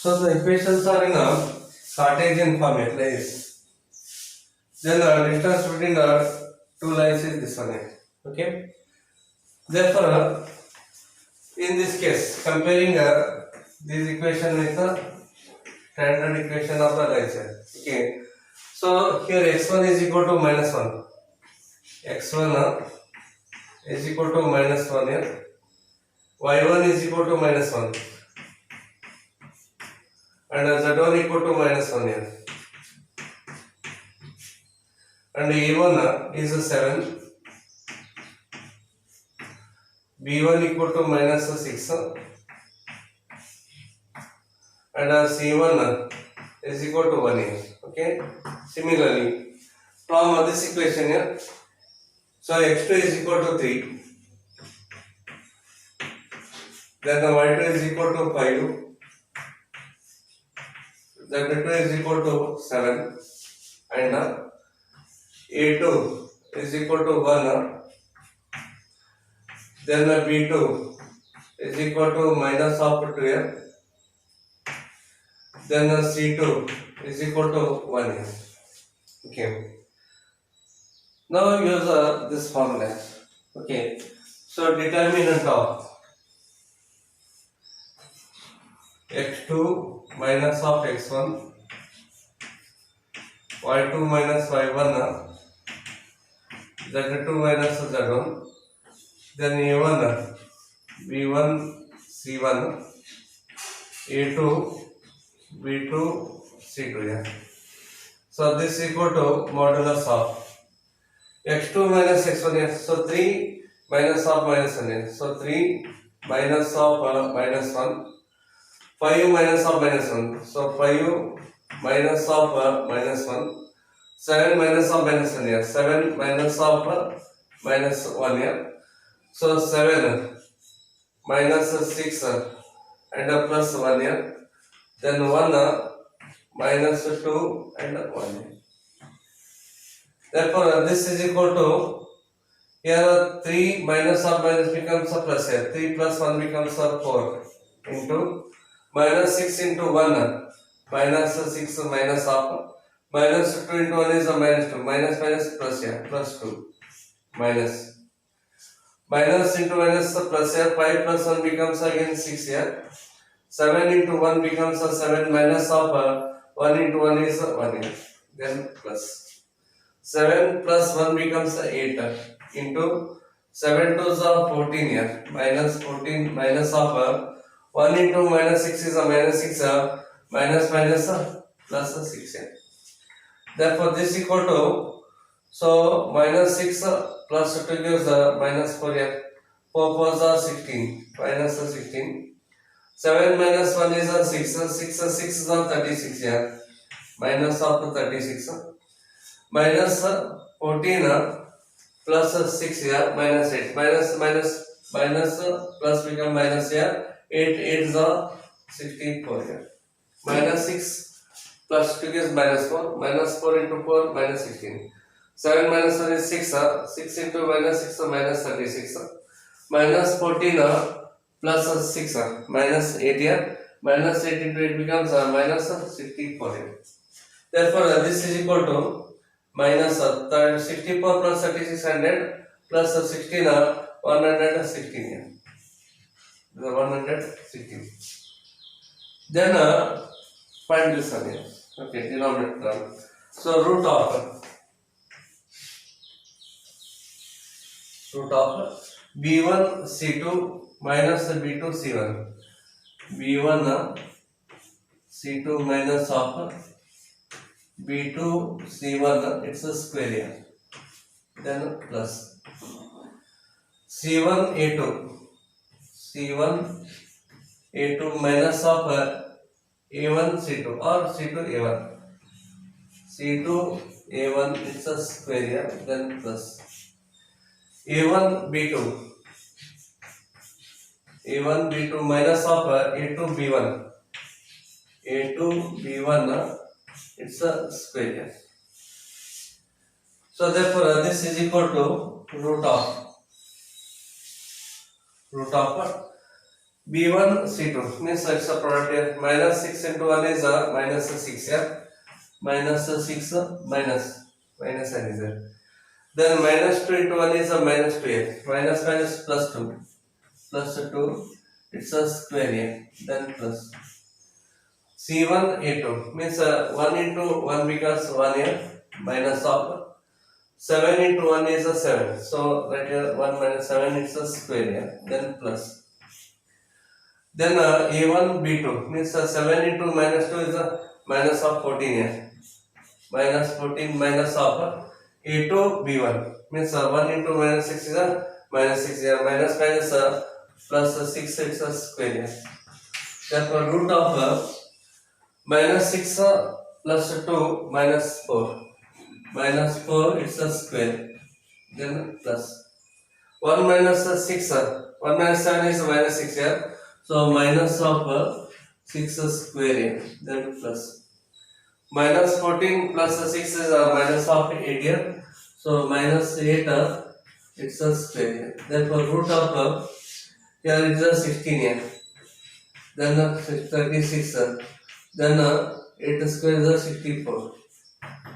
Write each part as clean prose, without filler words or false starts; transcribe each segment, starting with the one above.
So the equations are in a Cartesian form like this. Then the distance between the two lines is this one. Okay. Therefore, in this case, comparing this equation with the standard equation of the lines. Okay. So here x1 is equal to minus 1. x1 is equal to minus 1 here. y1 is equal to minus 1. And z1 equal to minus 1 here. And a1 is 7. b1 equal to minus 6. And c1 is equal to 1 here. Okay. Similarly, from this equation here, so x2 is equal to 3. Then the y2 is equal to 5. z2 is equal to 7. And a2 is equal to 1. Then b2 is equal to minus of 12. Then c2 is equal to 1 here. Okay. Now use this formula. Okay. So determinant of x2 minus of x1, y2 minus y1, z2 minus z1, then a1, b1, c1, a2, b2, c2. Yeah. So this is equal to modulus of x2 minus x1. Yes. So 3 minus of minus 1. Yes. So 3 minus of minus 1. 5 minus of minus 1. So 5 minus of minus 1. 7 minus of minus 1 here. 7 minus of minus 1 here. So 7 minus 6 and plus 1 here. Then 1 minus 2 and 1 here. Therefore, this is equal to, here 3 minus of minus becomes a plus here. 3 plus 1 becomes a 4 into minus 6 into 1, minus 6 minus of, minus 2 into 1 is a minus 2, minus minus plus here, plus 2, minus. Minus into minus plus here, 5 plus 1 becomes again 6 here. 7 into 1 becomes a 7, minus of 1 into 1 is 1 here. Then plus. 7 plus 1 becomes 8 into 7 to 14 here, minus 14, minus of 1 into minus 6 is a minus 6, minus minus plus 6 here. Therefore this is equal to, so minus 6 plus 2 gives minus 4 here. 4 4s are 16, minus 16. 7 minus 1 is 6, 6 is 36 here, minus of 36. Minus 14 plus 6 here, minus 8, minus plus become minus here, 8 is 64 here. Minus 6 plus 2 is minus 4, minus 4 into 4, minus 16. 7 minus 1 is 6, 6 into minus 6, minus 36. Minus 14 plus 6, minus 8 here, minus 8 into 8 becomes minus 64 here. Therefore, this is equal to minus 64 plus 3600 plus 16 116 here. The 116. Then find this one here. Okay, denominator term. So root of b1 c2 minus b2 c1. b1 c2 minus of b2 c1, it's a square here. Then plus c1 a2 minus of a1 c2 or c2 a1. c2 a1, it's a square here. Then plus a1 b2 minus of a2 b1. a2 b1, it's a square here. So therefore this is equal to root of B1 C2 means it's a product here. Minus 6 into 1 is minus 6 here. Minus 6 minus n is there. Then minus 2 into 1 is a minus 2 here. Minus minus plus 2. Plus 2, it's a square here. Then plus. C1 A2 means 1 into 1 becomes 1 here. Minus of 7 into 1 is a 7. So right here 1 minus 7 it's a square here. Then plus. Then A1 B2 means 7 into minus 2 is a minus of 14 here. Minus 14 minus of A2 B1 means 1 into minus 6 is a minus 6 here. Minus minus plus 6 it's a square here. Therefore root of minus 6 plus 2 minus 4. Minus 4 it's a square. Then plus. 1 minus 6 1 minus 7 is minus 6 here. So minus of 6 square here. Then plus. Minus 14 plus 6 is minus of 8 here. So minus 8 it's a square here. Therefore root of here is a 16 here. Then 36 then 8 square is a 64.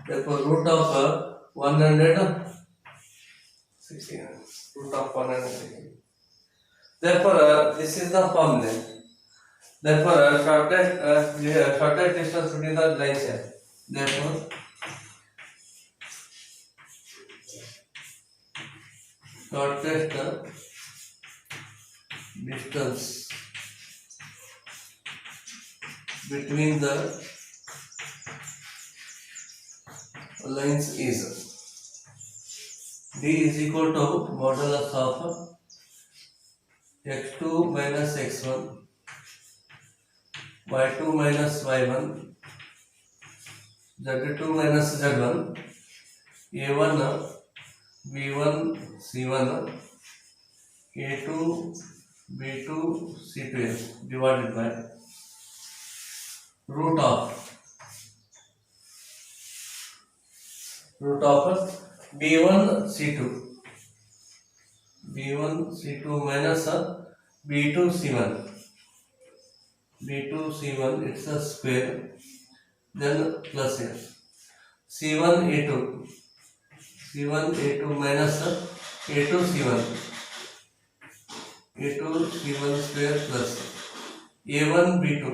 Therefore root of 116. Root of 116. Therefore this is the formula. Therefore shortest distance between the lines here. Therefore shortest distance between the lines is D is equal to modulus of x2 minus x1 y2 minus y1 z2 minus z1 a1 b1 c1 a2 b2 c2 divided by root of b1 c2 minus b2 c1 it's a square, then plus here c1 a2 minus a2 c1 square plus a1 b2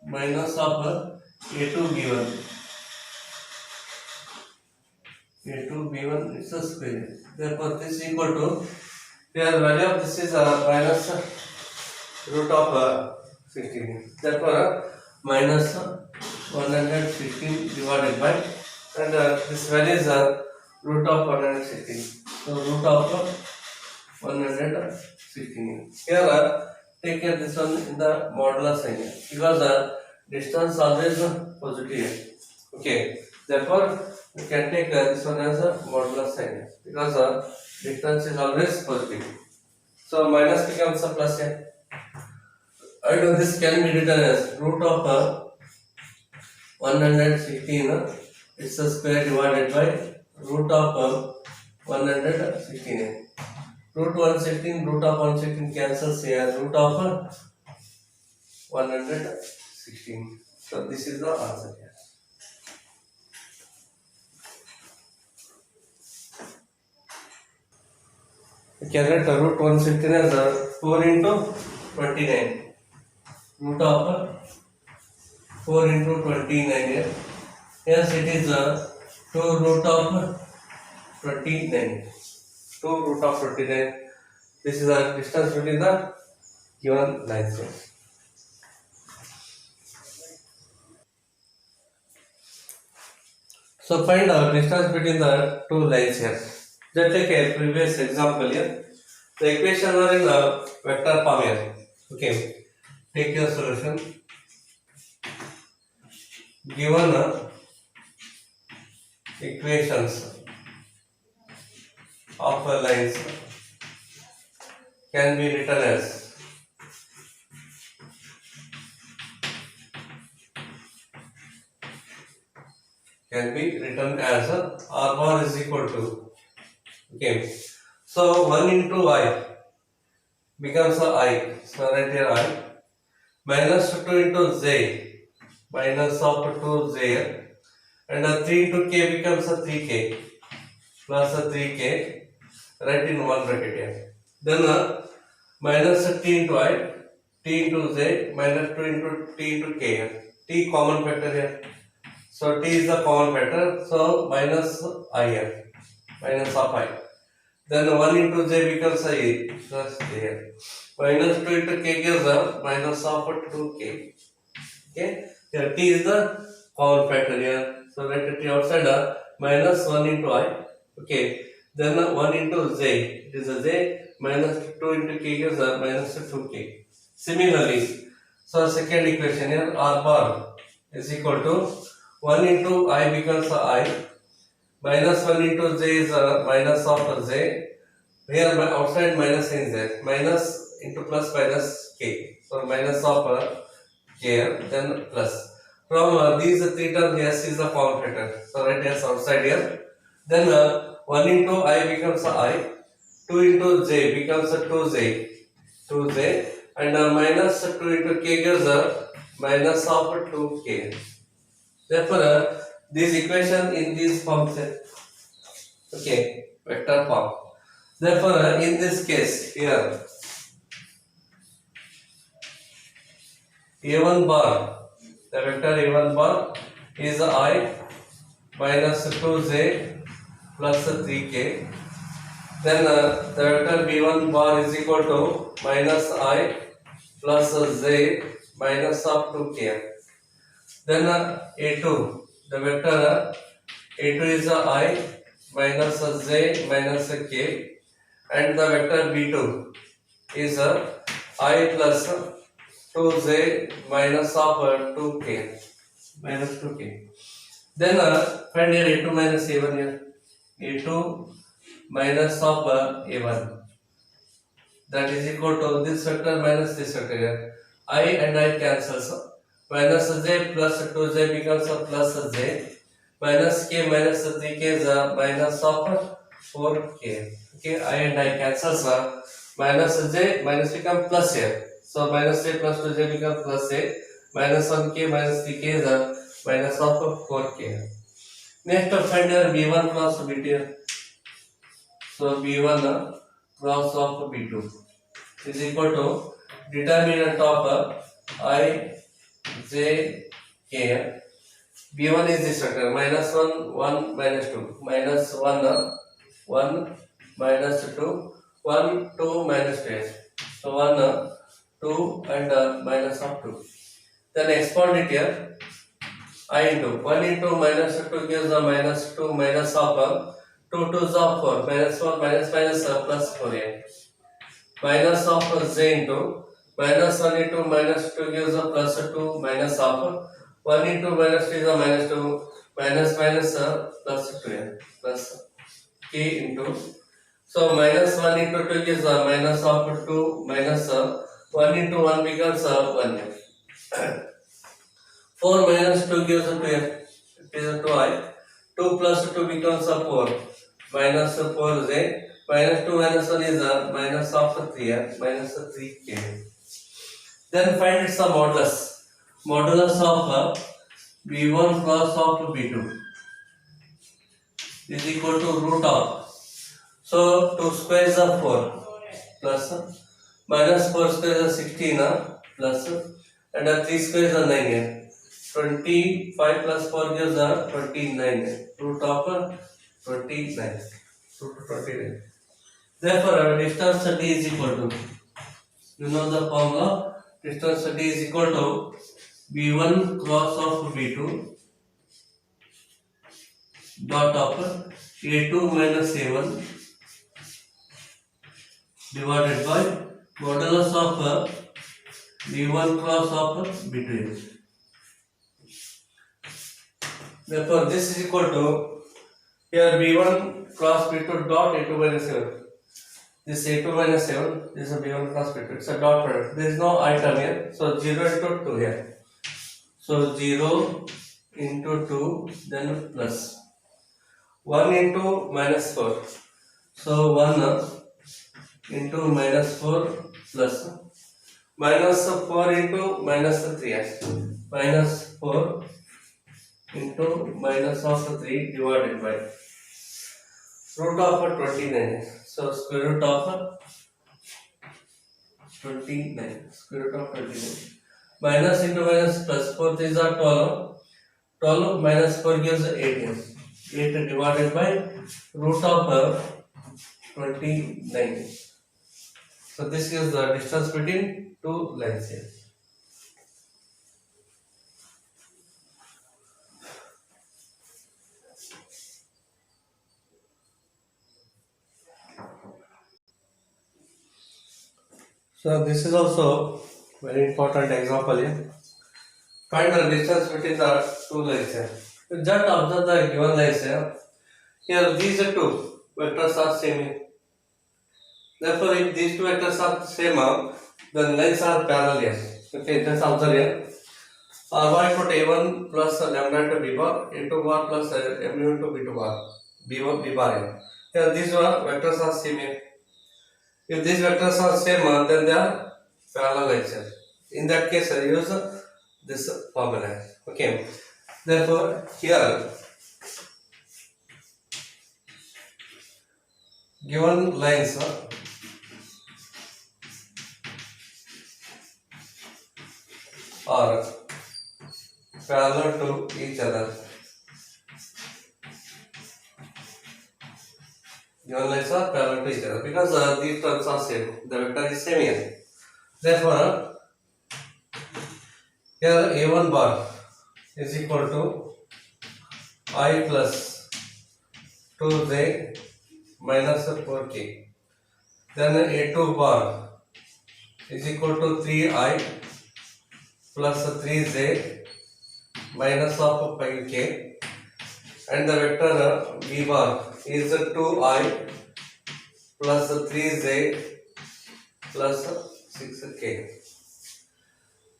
minus of a2 b1 it's a square. Therefore this is equal to, here value of this is minus root of 16. Therefore minus 116 divided by, and this value is root of 116. So root of 116. Here take care this one in the modular sign here, because distance always positive here. Okay. Therefore we can take this one as a modular sign, because distance is always positive. So minus becomes a plus here. I know this can be written as root of 116 it's a square divided by root of 116. Root 116, root of 116 cancels here. Root of 116. So this is the answer here. We can write root 116 as 4 into 29. Root of 4 into 29 here. Yes, it is 2 root of 29. 2 root of 29. This is the distance between the given lines. So find the distance between the two lines here. Just take a previous example here. The equations are in the vector form here. Okay. Take your solution. Given equations of lines can be written as R bar is equal to, okay, So 1 into I becomes a I. So right here I. Minus 2 into J. Minus of 2J. And 3 into K becomes a 3K. Plus a 3K. Right in one bracket here. Then minus T into I. T into J. Minus 2 into T into K here. T common factor here. So T is the common factor. So minus I here. Minus of I. Then 1 into J becomes a plus J here. Minus 2 into K gives a minus of 2K. Okay. Here T is the common factor here. So let T outside minus 1 into I. Okay. Then 1 into J. It is a J. Minus 2 into K gives a minus 2K. Similarly, so second equation here R bar is equal to 1 into I becomes a I. Minus 1 into J is a minus of J. Here outside minus is there. Minus into plus minus K. So minus of K then plus. From these three terms, S is the common factor. So write S outside here. Then 1 into I becomes a I. 2 into J becomes a 2J. 2J. And minus 2 into K gives a minus of 2K. Therefore, this equation in this form, okay, vector form. Therefore, in this case here, A1 bar, the vector A1 bar is I minus 2J plus 3K. Then the vector B1 bar is equal to minus I plus J minus of 2K. Then A2, the vector A2 is I minus J minus K, and the vector B2 is I plus 2J minus of 2K minus 2K. Then find here A2 minus A1 here. A2 minus of A1, that is equal to this vector minus this vector here. I and I cancels. Minus J plus 2J becomes a plus J. Minus K minus 3K is a minus of 4K. Okay, I and I cancels. Minus J minus become plus here. So minus J plus 2J becomes plus J. Minus 1K minus 3K is a minus of 4K. Next find here B1 cross B2. So B1 cross of B2 is equal to determinant of I J K. B1 is this vector minus 1 1 minus 2 minus 1 1 minus 2 1 2 minus 2. So 1 2 and minus of 2. Then expand it here. I into 1 into minus 2 gives a minus 2 minus of 2 2s of 4 minus 4 minus minus plus 4 here. Minus of J into minus 1 into minus 2 gives a plus 2 minus of 1 into minus 2 is a minus 2 minus minus plus 2 here. Plus K into, so minus 1 into 2 gives a minus of 2 minus 1 into 1 becomes 1 here. 4 minus 2 gives a 2 here. It is a 2I. 2 plus 2 becomes a 4 minus 4J. Minus 2 minus 1 is a minus of 3 here. Minus 3K. Then find its modulus. Modulus of B1 cross of B2 is equal to root of. So 2 squares of 4 plus minus 4 squares of 16 plus and 3 squares of 9 here. 25 plus 4 gives 29. Root of 29. Root of 29. Therefore, distance D is equal to, you know the formula, distance D is equal to B1 cross of B2 dot of A2 minus A1 divided by modulus of B1 cross of B2. Therefore, this is equal to, here B1 cross B2 dot A2 minus A1. This A2 minus 7, this is a B1 cross B2. It's a dot product. There is no item here. So 0 into 2 here. So 0 into 2, then plus 1 into minus 4. So 1 into minus 4 plus minus 4 into minus 3 minus 4 into minus of 3 divided by root of 29. So square root of 29. Square root of 29. Minus into minus plus 4 is 12. 12 minus 4 gives 18. 8 divided by root of 29. So this is the distance between two lines here. So this is also very important example here. Find the distance between the two lines here. Just observe the given lines here. Here these two vectors are same. Therefore, if these two vectors are same, then lines are parallel here. Okay, just observe here. R1 put A1 plus lambda into B bar, A2 bar plus mu into B2 bar, B1 B bar here. Here these vectors are same here. If these vectors are same, then they are parallel lines here. In that case, I use this formula. Okay. Therefore, here given lines are parallel to each other. Given lines are parallel to each other because these terms are same. The vector is same here. Therefore, here A1 bar is equal to I plus 2j minus 4k. Then A2 bar is equal to 3I plus 3j minus of 5k, and the vector B bar is 2I plus 3j plus 6k.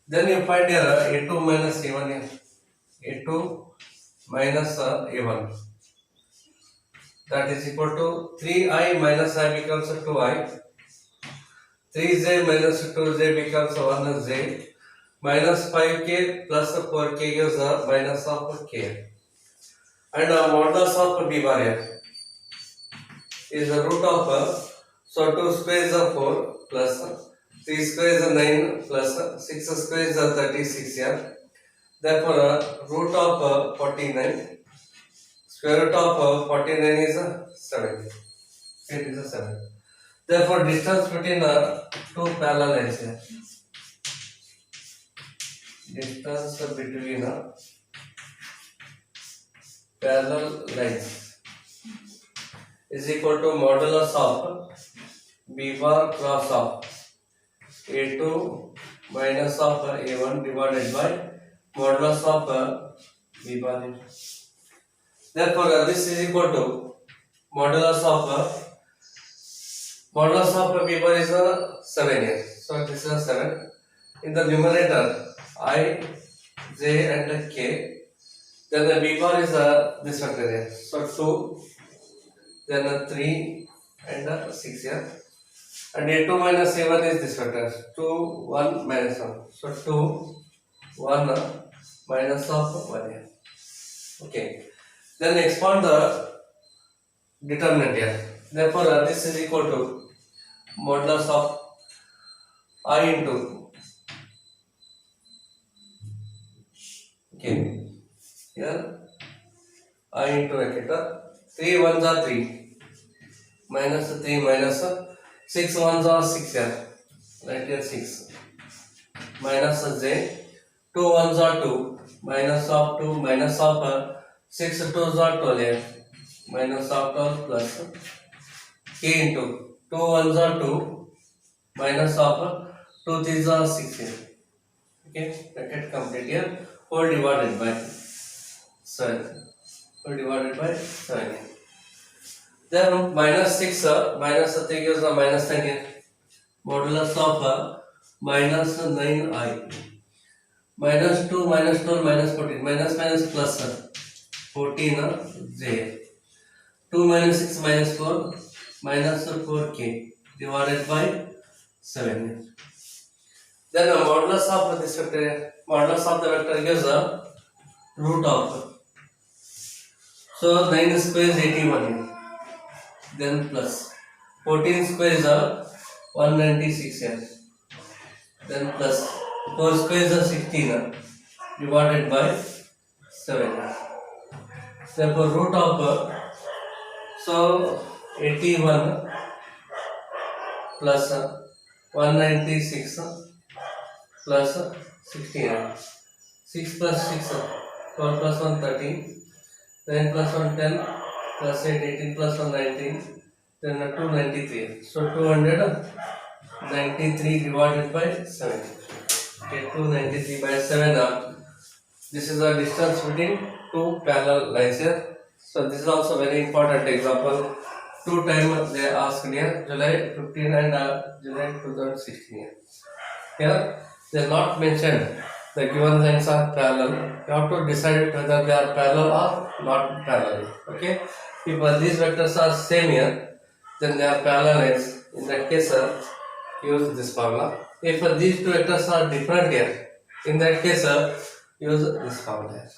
Then you find here A2 minus A1 here. A2 minus A1, that is equal to 3I minus I becomes 2I, 3j minus 2j becomes 1j, minus 5k plus 4k gives minus of k. And modulus of B bar here is the root of, so 2 squares are 4 plus 3 squares are 9 plus 6 squares are 36 here. Therefore, root of 49, square root of 49 is 7. It is 7. Therefore, distance between two parallel lines here. Distance between parallel lines is equal to modulus of B bar cross of A2 minus of A1 divided by modulus of B bar. Therefore, this is equal to modulus of B bar is 7 here. So this is 7. In the numerator, I, J and K. Then the B bar is this vector here. So 2, then 3 and 6 here. And A2 minus A1 is this vector. 2, 1 minus 1. So 2, 1 minus of 1 here. Okay. Then expand the determinant here. Therefore, this is equal to modulus of I into, okay, here I into vector 3 ones are 3 minus 3 minus 6 ones are 6 here, right here 6 minus j, 2 ones are 2 minus of 2 minus of 6 twos are 12 here, minus of 12 plus k into 2 ones are 2 minus of 2 threes are 6 here. Okay, bracket complete here. Whole divided by 7. Whole divided by 7. Then minus 6 minus 3 gives minus 10 here. Modulus of minus 9i. Minus 2 minus 12 minus 14. Minus minus plus 14 j. 2 minus 6 minus 4 minus 4k. divided by 7. Then the modulus of this vector, modulus of the vector gives a root of. So 9 square is 81. Then plus 14 square is 196 here. Then plus 4 square is 16 divided by 7. Therefore root of so 81 plus 196 plus 16. 6 plus 6 12 plus 1 13. 9 plus 1 10 plus 8 18 plus 1 19. Then 293. So 293 divided by 7. Okay, 293 by 7. This is the distance between two parallel lines here. So this is also very important example. 2 times they asked here, July 15 and July 2016 here. Here they are not mentioned the given lines are parallel. You have to decide whether they are parallel or not parallel. Okay. If these vectors are same here, then they are parallel lines. In that case, use this formula. If these two vectors are different here, in that case, use this formula.